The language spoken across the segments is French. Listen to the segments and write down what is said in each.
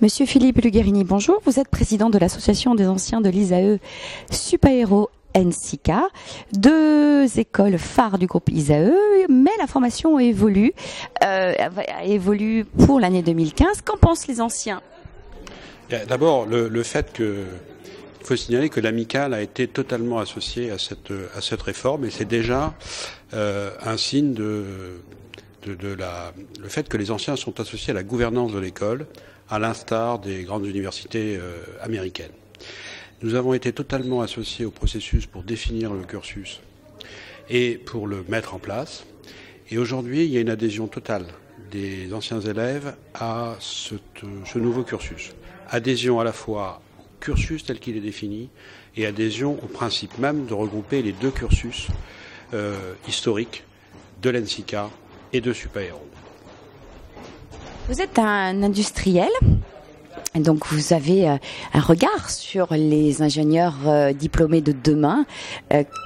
Monsieur Philippe Luguerini, bonjour. Vous êtes président de l'association des anciens de l'ISAE Supaéro NSICA, deux écoles phares du groupe ISAE, mais la formation évolue pour l'année 2015. Qu'en pensent les anciens? D'abord, le fait que il faut signaler que l'amicale a été totalement associée à cette réforme, et c'est déjà un signe le fait que les anciens sont associés à la gouvernance de l'école, à l'instar des grandes universités américaines. Nous avons été totalement associés au processus pour définir le cursus et pour le mettre en place. Et aujourd'hui, il y a une adhésion totale des anciens élèves à ce nouveau cursus. Adhésion à la fois cursus tel qu'il est défini et adhésion au principe même de regrouper les deux cursus historiques de l'NSICA et de Supaéro. Vous êtes un industriel, donc vous avez un regard sur les ingénieurs diplômés de demain.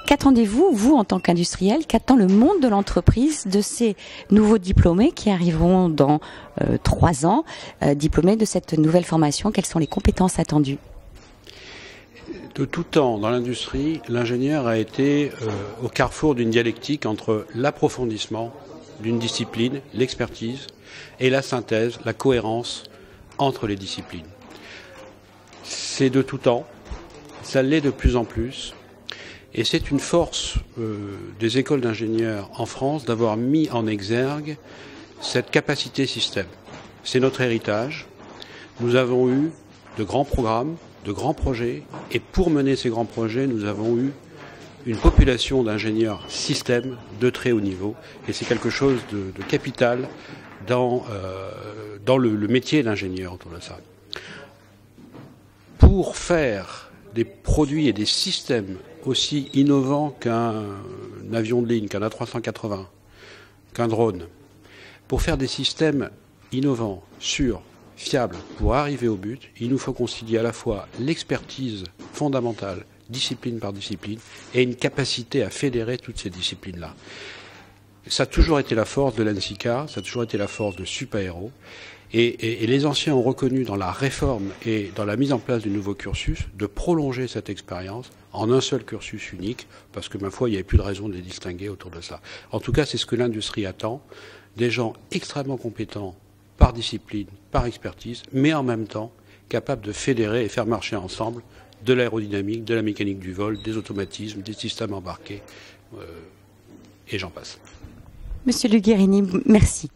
Qu'attendez-vous, vous, en tant qu'industriel, qu'attend le monde de l'entreprise de ces nouveaux diplômés qui arriveront dans 3 ans, diplômés de cette nouvelle formation? Quelles sont les compétences attendues? De tout temps, dans l'industrie, l'ingénieur a été au carrefour d'une dialectique entre l'approfondissement d'une discipline, l'expertise, et la synthèse, la cohérence entre les disciplines. C'est de tout temps, ça l'est de plus en plus, et c'est une force des écoles d'ingénieurs en France d'avoir mis en exergue cette capacité système. C'est notre héritage. Nous avons eu de grands programmes, de grands projets, et pour mener ces grands projets, nous avons eu une population d'ingénieurs système de très haut niveau, et c'est quelque chose de capital dans le métier d'ingénieur autour de ça. Pour faire des produits et des systèmes aussi innovants qu'un avion de ligne, qu'un A380, qu'un drone, pour faire des systèmes innovants, sûrs, fiables, pour arriver au but, il nous faut concilier à la fois l'expertise fondamentale, discipline par discipline, et une capacité à fédérer toutes ces disciplines-là. Ça a toujours été la force de l'NSICA, ça a toujours été la force de Supaéro, et les anciens ont reconnu dans la réforme et dans la mise en place du nouveau cursus de prolonger cette expérience en un seul cursus unique, parce que, ma foi, il n'y avait plus de raison de les distinguer autour de ça. En tout cas, c'est ce que l'industrie attend, des gens extrêmement compétents par discipline, par expertise, mais en même temps capables de fédérer et faire marcher ensemble de l'aérodynamique, de la mécanique du vol, des automatismes, des systèmes embarqués, et j'en passe. Monsieur Luguerini, merci.